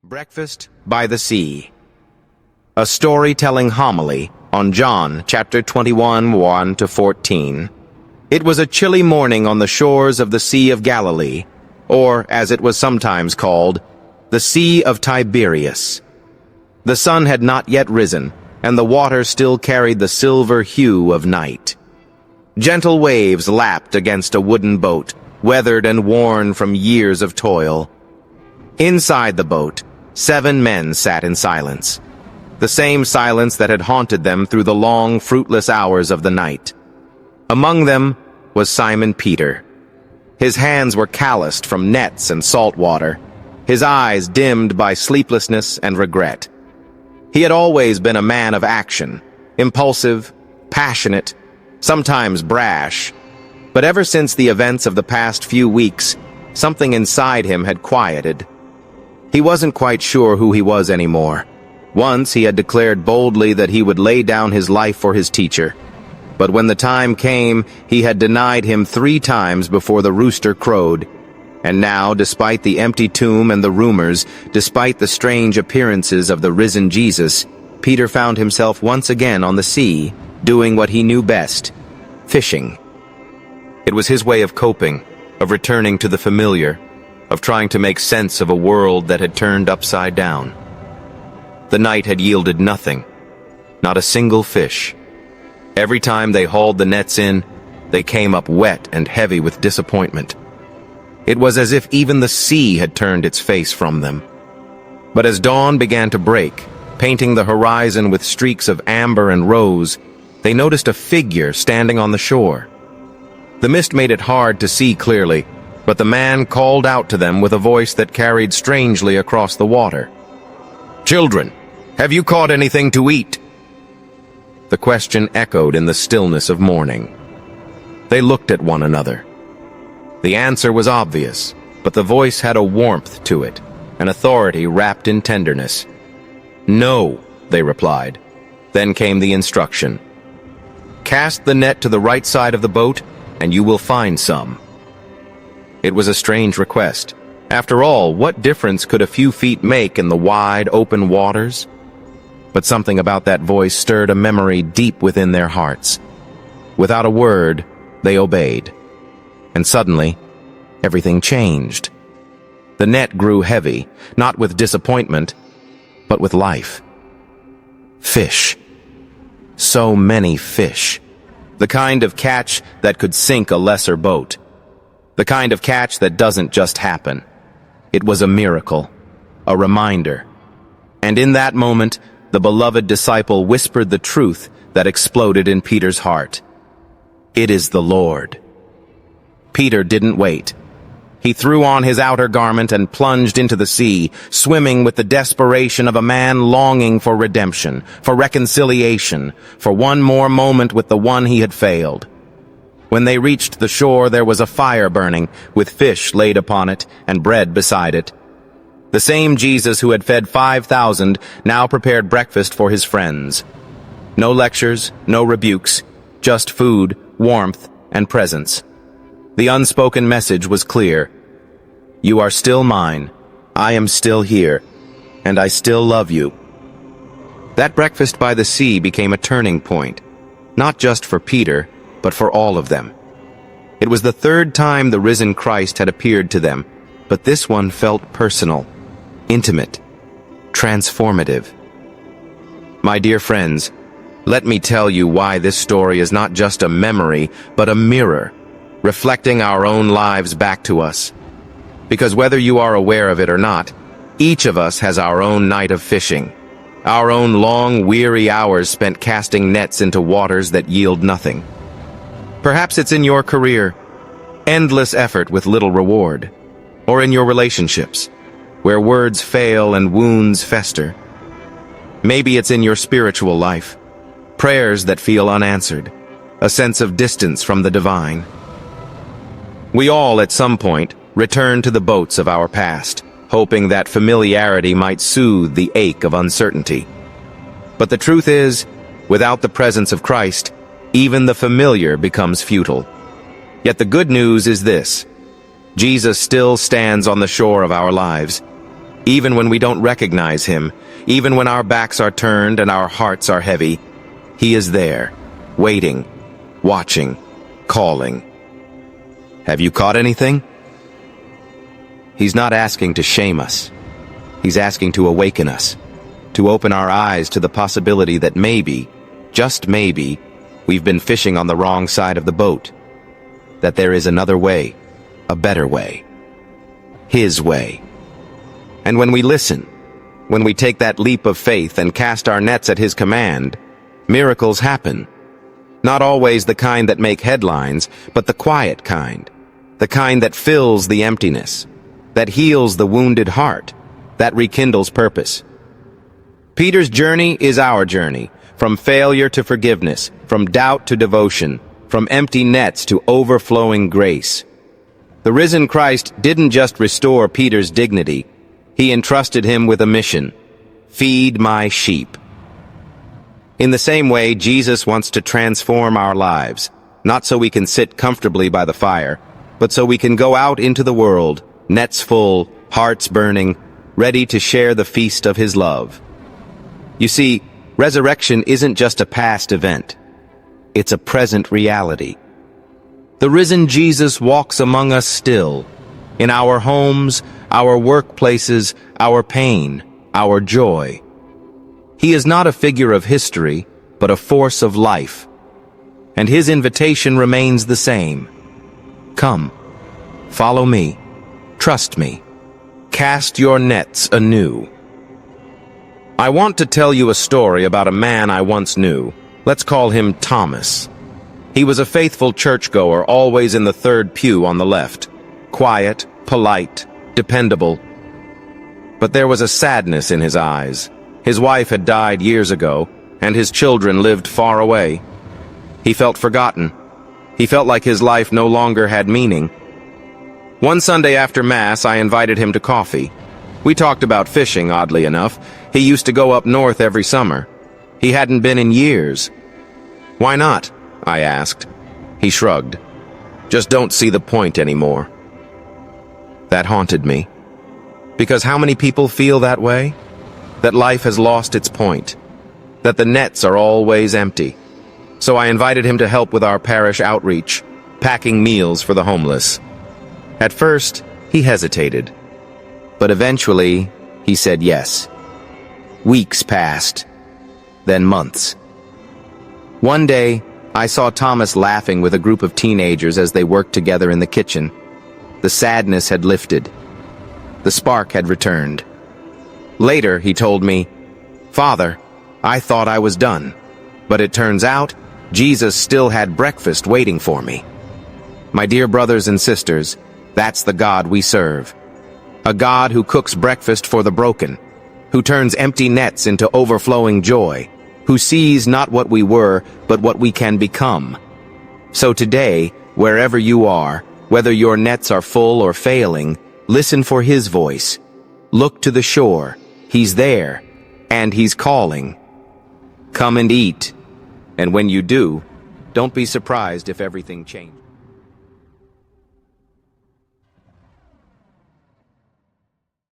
Breakfast by the Sea. A storytelling homily on John chapter 21, 1-14. It was a chilly morning on the shores of the Sea of Galilee, or, as it was sometimes called, the Sea of Tiberias. The sun had not yet risen, and the water still carried the silver hue of night. Gentle waves lapped against a wooden boat, weathered and worn from years of toil. Inside the boat, 7 men sat in silence, the same silence that had haunted them through the long, fruitless hours of the night. Among them was Simon Peter. His hands were calloused from nets and salt water, his eyes dimmed by sleeplessness and regret. He had always been a man of action, impulsive, passionate, sometimes brash, but ever since the events of the past few weeks, something inside him had quieted. He wasn't quite sure who he was anymore. Once he had declared boldly that he would lay down his life for his teacher. But when the time came, he had denied him 3 times before the rooster crowed. And now, despite the empty tomb and the rumors, despite the strange appearances of the risen Jesus, Peter found himself once again on the sea, doing what he knew best: fishing. It was his way of coping, of returning to the familiar, of trying to make sense of a world that had turned upside down. The night had yielded nothing, not a single fish. Every time they hauled the nets in, they came up wet and heavy with disappointment. It was as if even the sea had turned its face from them. But as dawn began to break, painting the horizon with streaks of amber and rose, they noticed a figure standing on the shore. The mist made it hard to see clearly, but the man called out to them with a voice that carried strangely across the water. "Children, have you caught anything to eat?" The question echoed in the stillness of morning. They looked at one another. The answer was obvious, but the voice had a warmth to it, an authority wrapped in tenderness. "No," they replied. Then came the instruction. "Cast the net to the right side of the boat, and you will find some." It was a strange request. After all, what difference could a few feet make in the wide, open waters? But something about that voice stirred a memory deep within their hearts. Without a word, they obeyed. And suddenly, everything changed. The net grew heavy, not with disappointment, but with life. Fish. So many fish. The kind of catch that could sink a lesser boat. The kind of catch that doesn't just happen. It was a miracle, a reminder. And in that moment, the beloved disciple whispered the truth that exploded in Peter's heart. "It is the Lord." Peter didn't wait. He threw on his outer garment and plunged into the sea, swimming with the desperation of a man longing for redemption, for reconciliation, for one more moment with the one he had failed. When they reached the shore, there was a fire burning, with fish laid upon it and bread beside it. The same Jesus who had fed 5,000 now prepared breakfast for his friends. No lectures, no rebukes, just food, warmth, and presence. The unspoken message was clear. "You are still mine, I am still here, and I still love you." That breakfast by the sea became a turning point, not just for Peter, but for all of them. It was the 3rd time the risen Christ had appeared to them, but this one felt personal, intimate, transformative. My dear friends, let me tell you why this story is not just a memory, but a mirror, reflecting our own lives back to us. Because whether you are aware of it or not, each of us has our own night of fishing, our own long, weary hours spent casting nets into waters that yield nothing. Perhaps it's in your career, endless effort with little reward, or in your relationships, where words fail and wounds fester. Maybe it's in your spiritual life, prayers that feel unanswered, a sense of distance from the divine. We all, at some point, return to the boats of our past, hoping that familiarity might soothe the ache of uncertainty. But the truth is, without the presence of Christ, even the familiar becomes futile. Yet the good news is this: Jesus still stands on the shore of our lives. Even when we don't recognize him, even when our backs are turned and our hearts are heavy, he is there, waiting, watching, calling. Have you caught anything? He's not asking to shame us. He's asking to awaken us, to open our eyes to the possibility that maybe, just maybe, we've been fishing on the wrong side of the boat. That there is another way, a better way. His way. And when we listen, when we take that leap of faith and cast our nets at his command, miracles happen. Not always the kind that make headlines, but the quiet kind. The kind that fills the emptiness, that heals the wounded heart, that rekindles purpose. Peter's journey is our journey, from failure to forgiveness, from doubt to devotion, from empty nets to overflowing grace. The risen Christ didn't just restore Peter's dignity, he entrusted him with a mission: feed my sheep. In the same way, Jesus wants to transform our lives, not so we can sit comfortably by the fire, but so we can go out into the world, nets full, hearts burning, ready to share the feast of his love. You see, resurrection isn't just a past event. It's a present reality. The risen Jesus walks among us still, in our homes, our workplaces, our pain, our joy. He is not a figure of history, but a force of life. And his invitation remains the same. Come, follow me, trust me, cast your nets anew. I want to tell you a story about a man I once knew. Let's call him Thomas. He was a faithful churchgoer, always in the third pew on the left. Quiet, polite, dependable. But there was a sadness in his eyes. His wife had died years ago, and his children lived far away. He felt forgotten. He felt like his life no longer had meaning. One Sunday after Mass, I invited him to coffee. We talked about fishing, oddly enough. He used to go up north every summer. He hadn't been in years. Why not? I asked. He shrugged. Just don't see the point anymore. That haunted me. Because how many people feel that way? That life has lost its point. That the nets are always empty. So I invited him to help with our parish outreach, packing meals for the homeless. At first, he hesitated. But eventually, he said yes. Weeks passed. Then months. One day, I saw Thomas laughing with a group of teenagers as they worked together in the kitchen. The sadness had lifted. The spark had returned. Later, he told me, "Father, I thought I was done, but it turns out Jesus still had breakfast waiting for me." My dear brothers and sisters, that's the God we serve. A God who cooks breakfast for the broken, who turns empty nets into overflowing joy, who sees not what we were, but what we can become. So today, wherever you are, whether your nets are full or failing, listen for his voice. Look to the shore. He's there, and he's calling. Come and eat. And when you do, don't be surprised if everything changes.